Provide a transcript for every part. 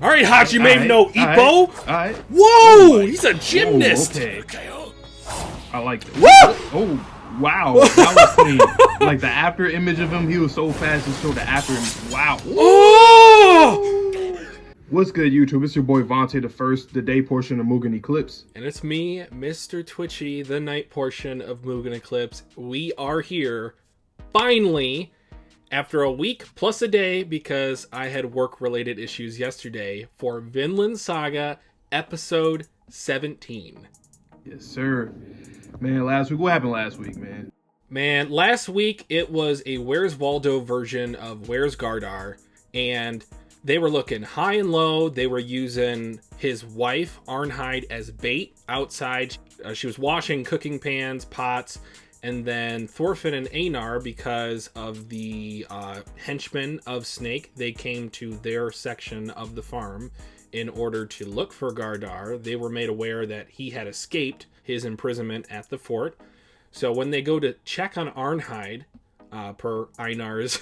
All right, Hajime no Ippo. Alright. Whoa, he's a gymnast. Okay. I like it. Woo! Oh, wow. That was clean. Like the after image of him, he was so fast to show the after image. Wow. Oh! What's good, YouTube? It's your boy Vontae, the day portion of Mugen Eclipse. And it's me, Mr. Twitchy, the night portion of Mugen Eclipse. We are here, finally, after a week plus a day, because I had work-related issues yesterday, for Vinland Saga, episode 17. Yes, sir. Man, last week, what happened last week, man? Man, last week it was a Where's Waldo version of Where's Gardar, and they were looking high and low. They were using his wife, Arnheid, as bait outside. She was washing cooking pans, pots, and then Thorfinn and Einar, because of the henchmen of Snake, they came to their section of the farm in order to look for Gardar. They were made aware that he had escaped his imprisonment at the fort. So when they go to check on Arnheid, per Einar's,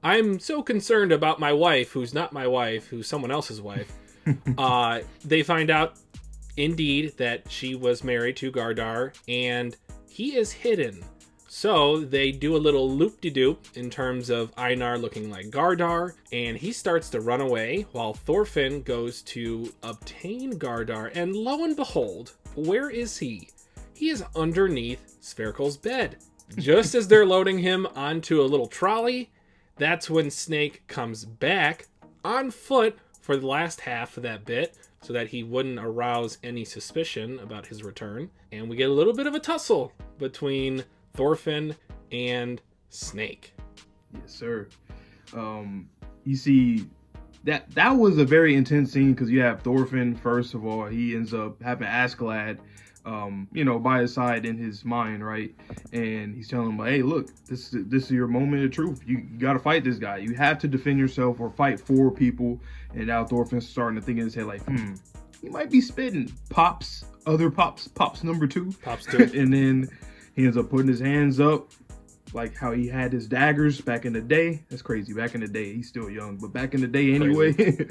I'm so concerned about my wife, who's not my wife, who's someone else's wife. They find out, indeed, that she was married to Gardar, and he is hidden. So they do a little loop-de-doop in terms of Einar looking like Gardar, and he starts to run away while Thorfinn goes to obtain Gardar, and lo and behold, where is he? He is underneath Spherical's bed. Just as they're loading him onto a little trolley, that's when Snake comes back on foot for the last half of that bit, so that he wouldn't arouse any suspicion about his return. And we get a little bit of a tussle between Thorfinn and Snake. Yes, sir. You see, that was a very intense scene, because you have Thorfinn, first of all. He ends up having Askeladd, by his side in his mind, right? And he's telling him, like, hey, look, this is your moment of truth. You got to fight this guy. You have to defend yourself or fight for people. And now Thorfinn's starting to think in his head, like, he might be spitting. Pops number 2. Pops 2. And then he ends up putting his hands up, like how he had his daggers back in the day. That's crazy. Back in the day, he's still young, but back in the day anyway.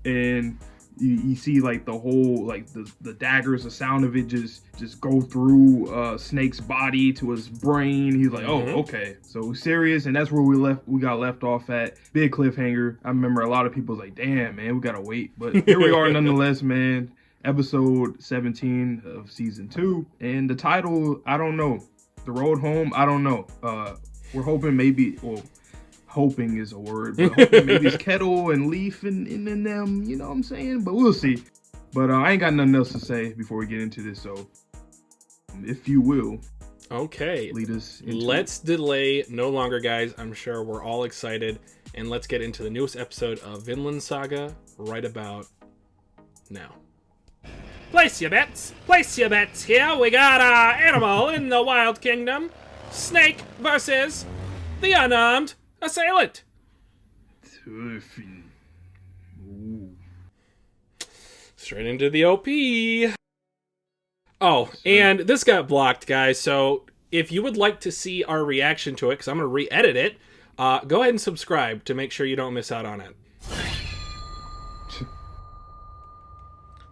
And you see, like, the whole, like, the daggers, the sound of it just go through Snake's body to his brain. He's like, oh, okay. So serious, and that's where we got left off at. Big cliffhanger. I remember a lot of people was like, damn, man, we gotta wait. But here we are nonetheless, man. Episode 17 of season 2. And the title, I don't know. The Road Home, I don't know. We're hoping maybe, well, hoping is a word, but hoping maybe it's Kettle and Leaf in them, you know what I'm saying? But we'll see. But I ain't got nothing else to say before we get into this, so if you will, okay, lead us into let's delay no longer, guys. I'm sure we're all excited, and let's get into the newest episode of Vinland Saga right about now. Place your bets. Place your bets here. We got our animal in the Wild Kingdom. Snake versus the unarmed assailant. Straight into the OP. Oh, and this got blocked, guys. So if you would like to see our reaction to it, because I'm going to re-edit it, go ahead and subscribe to make sure you don't miss out on it.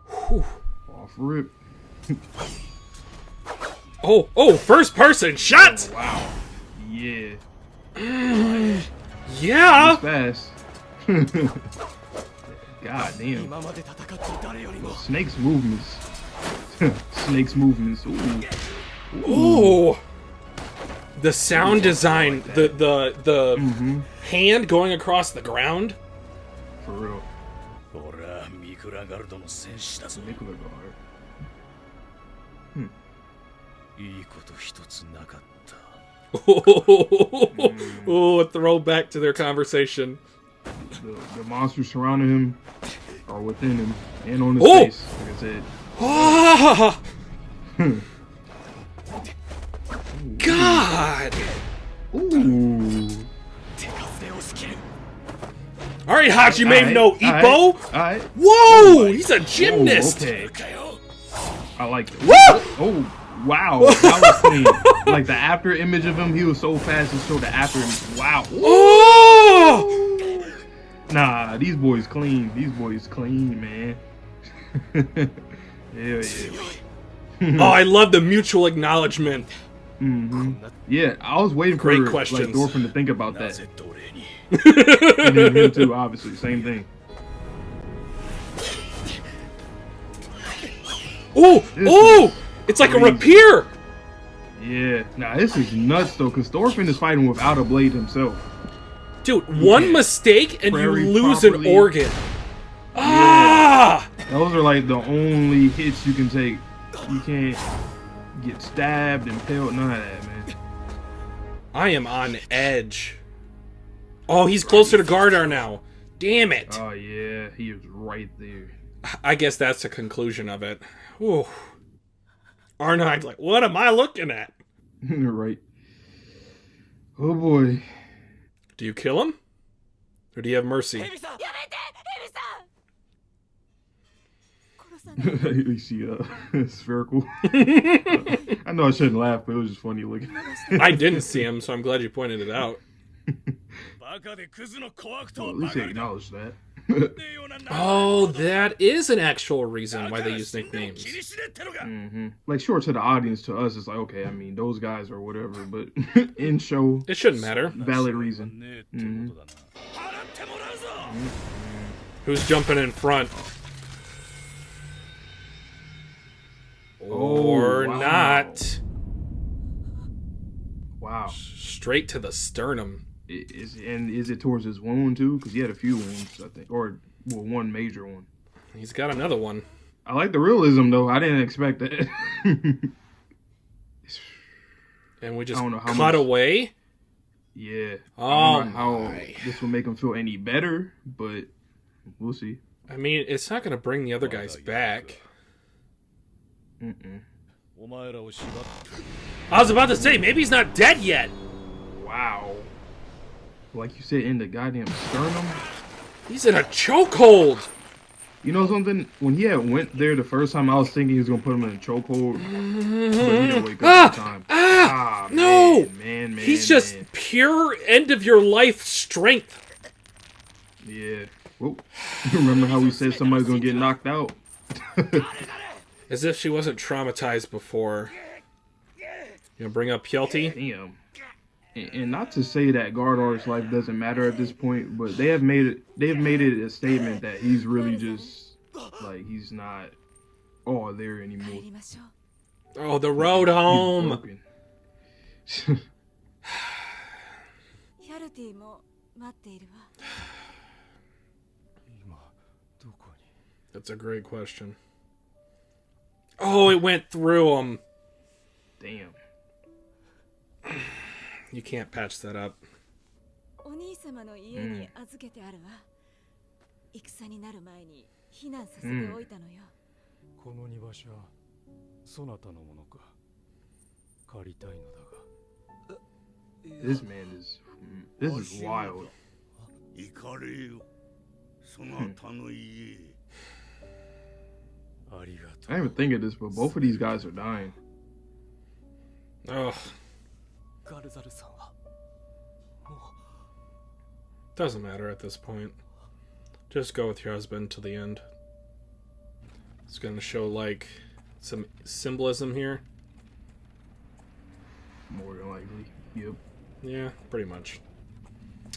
Whew. Off rip. Oh, first person shot! Oh, wow. Yeah. Yeah! Fast. God damn. Snake's movements. Snake's movements. Ooh. Ooh. The sound design, the hand going across the ground. For real. Oh, a throwback to their conversation. The monsters surrounding him are within him and on his face, like I said. Ah! God! Ooh. All right, Hajime no Ippo. Alright. Whoa, he's a gymnast. Okay. I like it. Woo! Oh, wow. That was clean. Like the after image of him, he was so fast to show the after image. Wow. Oh! Nah, these boys clean. These boys clean, man. Hell yeah. Oh, I love the mutual acknowledgement. Yeah, I was waiting Great for questions. like Thorfinn to think about that. And then him too, obviously, same thing. Oh, it's like crazy. a rapier. Yeah, nah, this is nuts though, because Thorfinn is fighting without a blade himself. Dude, one mistake and you Prairie lose properly. an organ. Ah! Those are like the only hits you can take. You can't get stabbed, impaled, none of that, man. I am on edge. Oh, he's closer to Gardar now. Damn it. Oh yeah, he is right there. I guess that's the conclusion of it. Ooh. Arnhide's like, what am I looking at? Right. Oh boy. Do you kill him? Or do you have mercy? You see, spherical. I know I shouldn't laugh, but it was just funny looking. I didn't see him, so I'm glad you pointed it out. Well, at least they acknowledged that. Oh, that is an actual reason why they use nicknames. Like, sure, to the audience, to us, it's like, okay, I mean, those guys or whatever, but in show, It shouldn't matter. valid reason. Who's jumping in front? Or wow. not. Wow. Straight to the sternum. Is it towards his wound too? Because he had a few wounds, I think, or well, one major one. He's got another one. I like the realism though. I didn't expect that. And we just I don't know how cut much- away. Yeah. Oh, I don't know how my. this will make him feel any better, but we'll see. I mean, it's not going to bring the other guys back. Mm-mm. I was about to say, maybe he's not dead yet. Wow. Like you said, in the goddamn sternum. He's in a chokehold. You know something? When he had went there the first time, I was thinking he was gonna put him in a chokehold, but he didn't wake up in time. No! Man, He's just pure end of your life strength. Yeah. Whoa. Remember how we said somebody's gonna get knocked out? As if she wasn't traumatized before. You gonna bring up Hjelti? Damn. And not to say that Gardar's life doesn't matter at this point, but they've made it a statement that he's really just like he's not all there anymore. Oh, the road home. Broken. That's a great question. Oh, it went through him. Damn. You can't patch that up. This man is. This is wild. I didn't even think of this, but both of these guys are dying. Ugh. Doesn't matter at this point. Just go with your husband to the end. It's gonna show like some symbolism here. More than likely. Yep. Yeah, pretty much.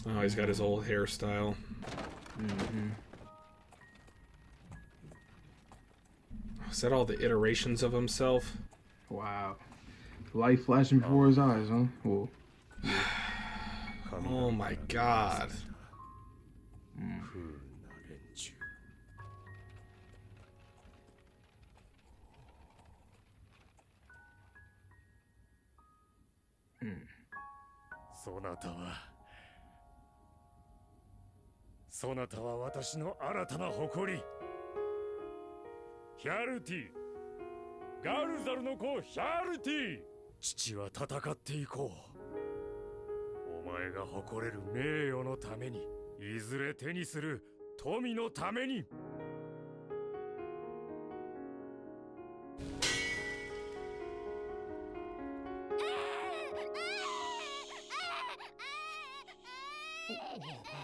Oh, he's got his old hairstyle. Is that all the iterations of himself? Wow. Light flashing before his eyes, huh? Well, yeah. Oh my god.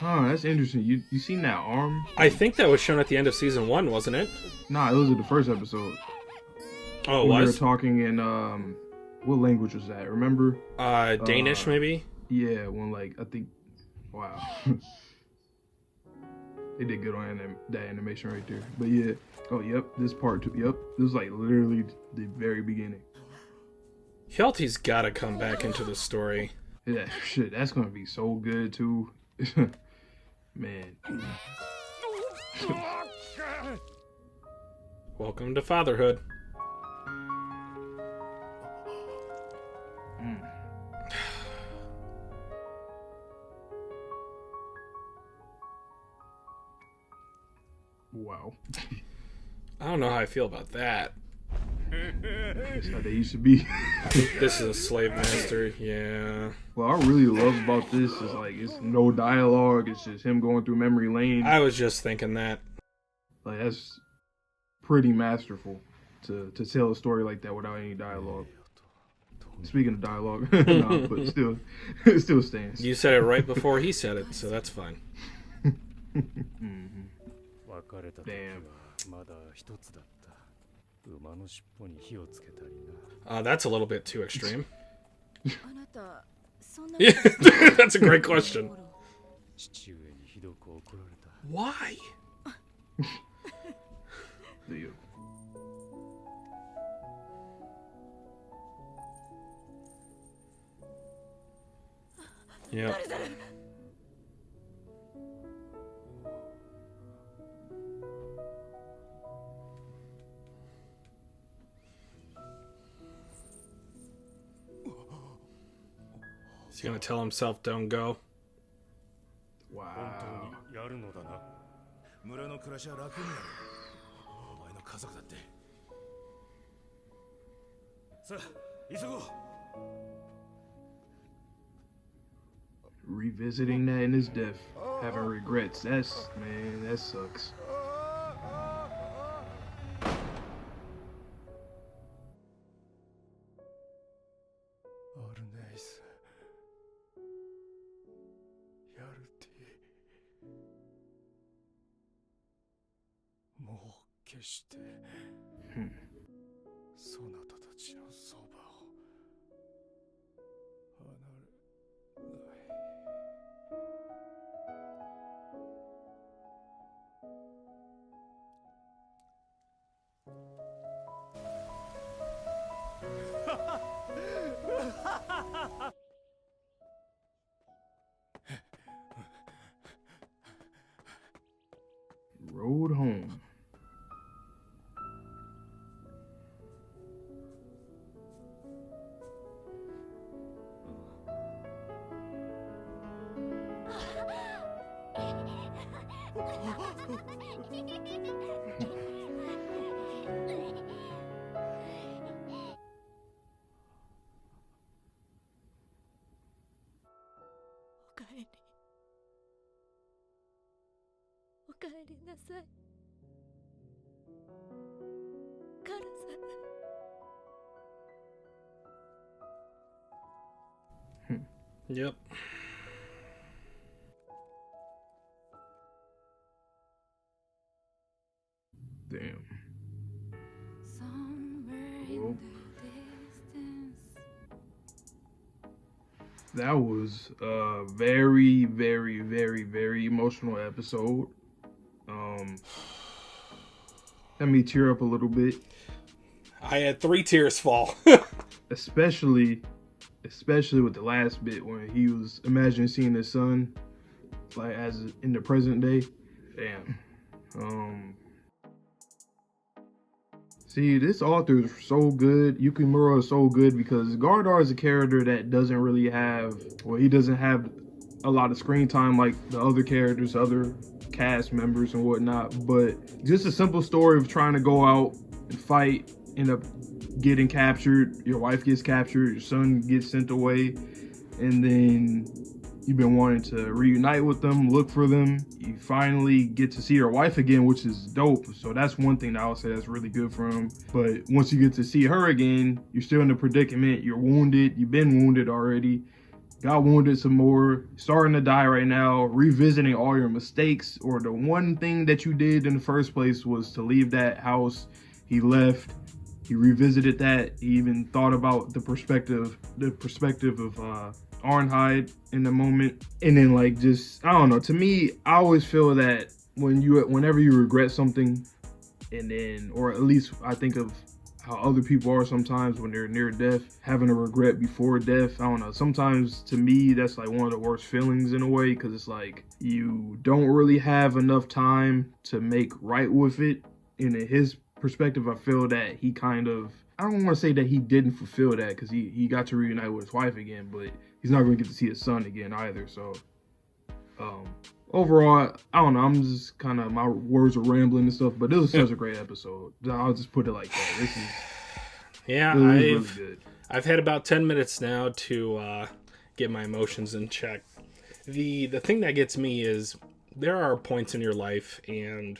Huh, that's interesting. You seen that arm? I think that was shown at the end of season 1, wasn't it? Nah, it was in the first episode. Oh, it when was? We were talking in, what language was that? Remember? Danish, maybe? Yeah, when, like, I think, wow. They did good on that animation right there. But yeah, oh, yep, this part too. Yep, this was, like, literally the very beginning. Hjalti's gotta come back into the story. Yeah, shit, that's gonna be so good, too. Man. Welcome to fatherhood. Wow. I don't know how I feel about that. That's how they used to be. This is a slave master, yeah. What I really love about this is, like, it's no dialogue. It's just him going through memory lane. I was just thinking that. Like, that's pretty masterful to tell a story like that without any dialogue. Speaking of dialogue, nah, but still, it still stands. You said it right before he said it, so that's fine. Mm-hmm. Damn. That's a little bit too extreme. Yeah, that's a great question. Why? Yeah. He's gonna tell himself, don't go. Wow. Revisiting that in his death, having regrets. That's, man, that sucks. Road home. Yep. Damn. Well, that was a very, very, very, very emotional episode. Let me tear up a little bit. I had 3 tears fall. especially with the last bit when he was imagining seeing his son, like, as in the present day. Damn. See, this author is so good. Yukimura is so good because Gardar is a character that doesn't really have, well, he doesn't have a lot of screen time like the other characters, other cast members and whatnot. But just a simple story of trying to go out and fight, end up getting captured, your wife gets captured, your son gets sent away, and then you've been wanting to reunite with them, look for them. You finally get to see your wife again, which is dope. So that's one thing that I would say that's really good for him. But once you get to see her again, you're still in a predicament. You're wounded. You've been wounded already. got wounded some more, starting to die right now, revisiting all your mistakes, or the one thing that you did in the first place was to leave that house. He left. He revisited that. He even thought about the perspective of Arnhide in the moment. And then like just, I don't know, to me, I always feel that whenever you regret something, and then, or at least I think of how other people are sometimes when they're near death, having a regret before death. I don't know. Sometimes to me, that's like one of the worst feelings in a way, because it's like you don't really have enough time to make right with it. And in his perspective, I feel that he kind of, I don't want to say that he didn't fulfill that, because he got to reunite with his wife again, but he's not going to get to see his son again either. So overall, I don't know. I'm just kind of, my words are rambling and stuff, but this was such a great episode. I'll just put it like that. This is really good. I've had about 10 minutes now to get my emotions in check. The thing that gets me is there are points in your life, and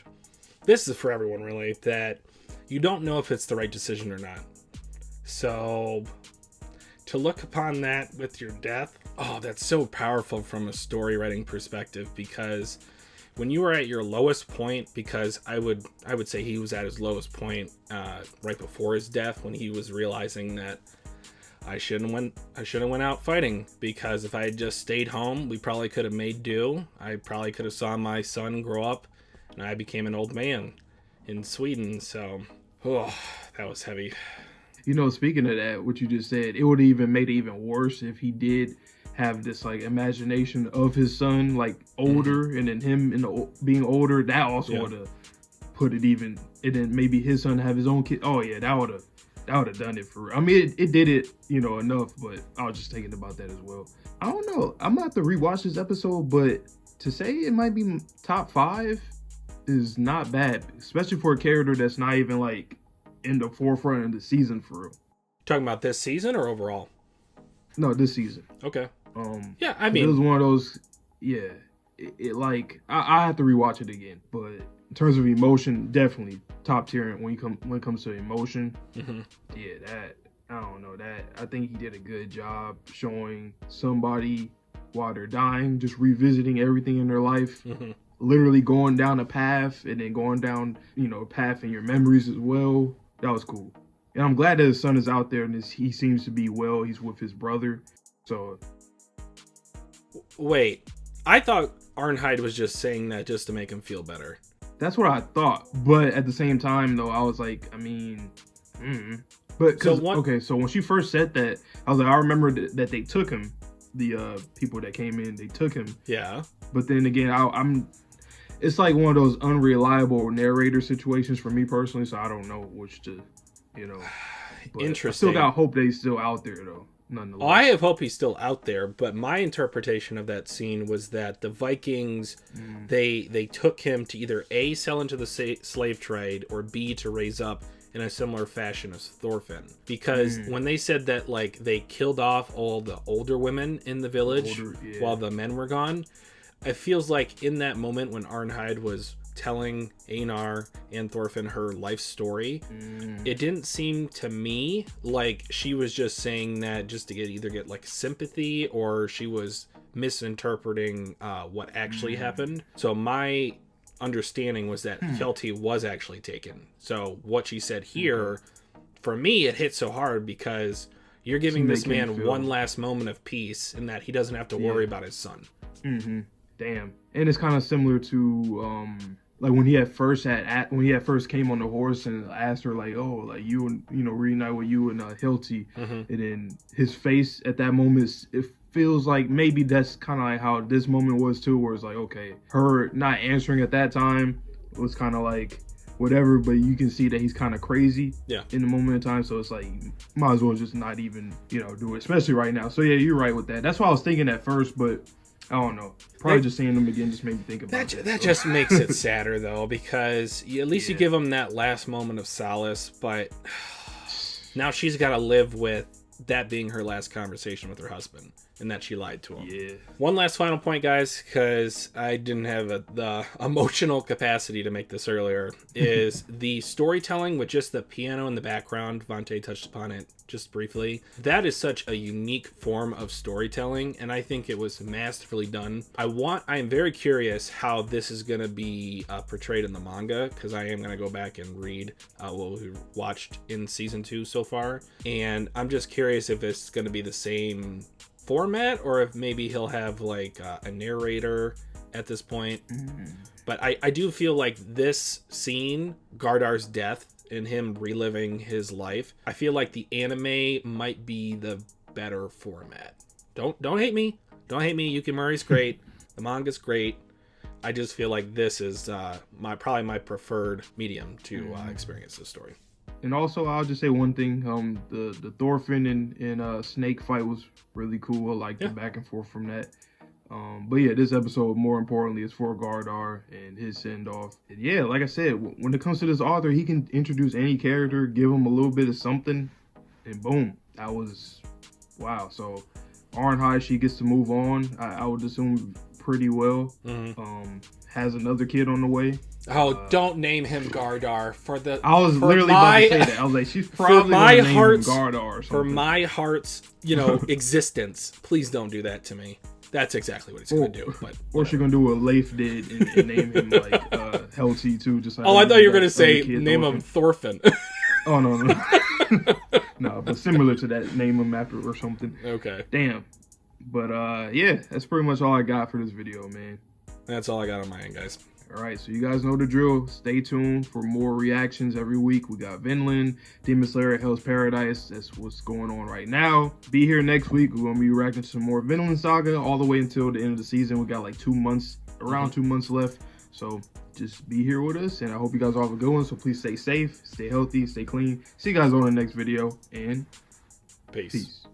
this is for everyone really, that you don't know if it's the right decision or not. So to look upon that with your death, oh, that's so powerful from a story writing perspective, because when you were at your lowest point, because I would say he was at his lowest point right before his death, when he was realizing that I shouldn't went out fighting, because if I had just stayed home, we probably could have made do. I probably could have saw my son grow up, and I became an old man in Sweden. So, oh, that was heavy. You know, speaking of that, what you just said, it would have even made it even worse if he did have this like imagination of his son like older, and then him being older. That also would have put it even. And then maybe his son have his own kid. Oh yeah, that would have done it for real. I mean, it did it, enough. But I was just thinking about that as well. I don't know. I'm gonna have to rewatch this episode, but to say it might be top 5 is not bad, especially for a character that's not even like in the forefront of the season for real. Talking about this season or overall? No, this season. Okay. Yeah, I mean, it was one of those. Yeah, it like I have to rewatch it again, but in terms of emotion, definitely top tier when it comes to emotion. Mm-hmm. Yeah, that I don't know that. I think he did a good job showing somebody while they're dying, just revisiting everything in their life. Mm-hmm. Literally going down a path, and then going down, a path in your memories as well. That was cool. And I'm glad that his son is out there, and he seems to be well. He's with his brother. So. Wait, I thought Arnhide was just saying that just to make him feel better. That's what I thought. But at the same time, though, I was like, I mean. But, so when she first said that, I was like, I remember that they took him. The people that came in, they took him. Yeah. But then again, it's like one of those unreliable narrator situations for me personally, so I don't know which to, But interesting. I still got hope that he's still out there, though, nonetheless. I have hope he's still out there, but my interpretation of that scene was that the Vikings, they took him to either A, sell into the slave trade, or B, to raise up in a similar fashion as Thorfinn. Because when they said that, like, they killed off all the older women in the village while the men were gone, it feels like in that moment when Arnhide was telling Einar and Thorfinn her life story, it didn't seem to me like she was just saying that just to get like sympathy, or she was misinterpreting what actually happened. So my understanding was that Hjalti was actually taken. So what she said here, for me, it hit so hard because you're giving this man one last moment of peace, in that he doesn't have to worry about his son. Damn. And it's kind of similar to like when he had first came on the horse and asked her like, oh, like you reunite with you and Hjalti, and then his face at that moment, it feels like maybe that's kind of like how this moment was too, where it's like, okay, her not answering at that time was kind of like whatever, but you can see that he's kind of crazy in the moment in time, so it's like might as well just not even do it, especially right now. So yeah, you're right with that. That's what I was thinking at first, but I don't know. Probably just seeing them again just made me think about that. That just makes it sadder, though, because at least you give them that last moment of solace, but now she's got to live with that being her last conversation with her husband. and that she lied to him. Yeah. One last final point, guys, because I didn't have the emotional capacity to make this earlier, is the storytelling with just the piano in the background. Vontae touched upon it just briefly. That is such a unique form of storytelling, and I think it was masterfully done. I am very curious how this is going to be portrayed in the manga, because I am going to go back and read what we watched in season 2 so far, and I'm just curious if it's going to be the same format or if maybe he'll have like a narrator at this point. But I do feel like this scene, Gardar's death and him reliving his life, I feel like the anime might be the better format. Don't hate me. Don't hate me. Yuki Murray's great. The manga's great. I just feel like this is probably my preferred medium to experience this story. And also, I'll just say one thing. The Thorfinn and Snake fight was really cool. I like the back and forth from that. But yeah, this episode, more importantly, is for Gardar and his send-off. And yeah, like I said, when it comes to this author, he can introduce any character, give him a little bit of something, and boom. That was, wow. So, Arnhide, she gets to move on, I would assume, pretty well. Has another kid on the way. Oh, don't name him Gardar I was literally about to say that. I was like, she's probably going to name him Gardar or something. For my heart's, existence, please don't do that to me. That's exactly what he's going to do. Or she's going to do what Leif did and name him like Helty too. Just like I thought you were going to say name him Thorfinn. Oh, no. No, but similar to that, name him after or something. Okay. Damn. But yeah, that's pretty much all I got for this video, man. That's all I got on my end, guys. All right, so you guys know the drill. Stay tuned for more reactions every week. We got Vinland, Demon Slayer, Hell's Paradise. That's what's going on right now. Be here next week. We're going to be reacting to some more Vinland Saga all the way until the end of the season. We got like 2 months, around 2 months left. So just be here with us, and I hope you guys all have a good one. So please stay safe, stay healthy, stay clean. See you guys on the next video, and peace.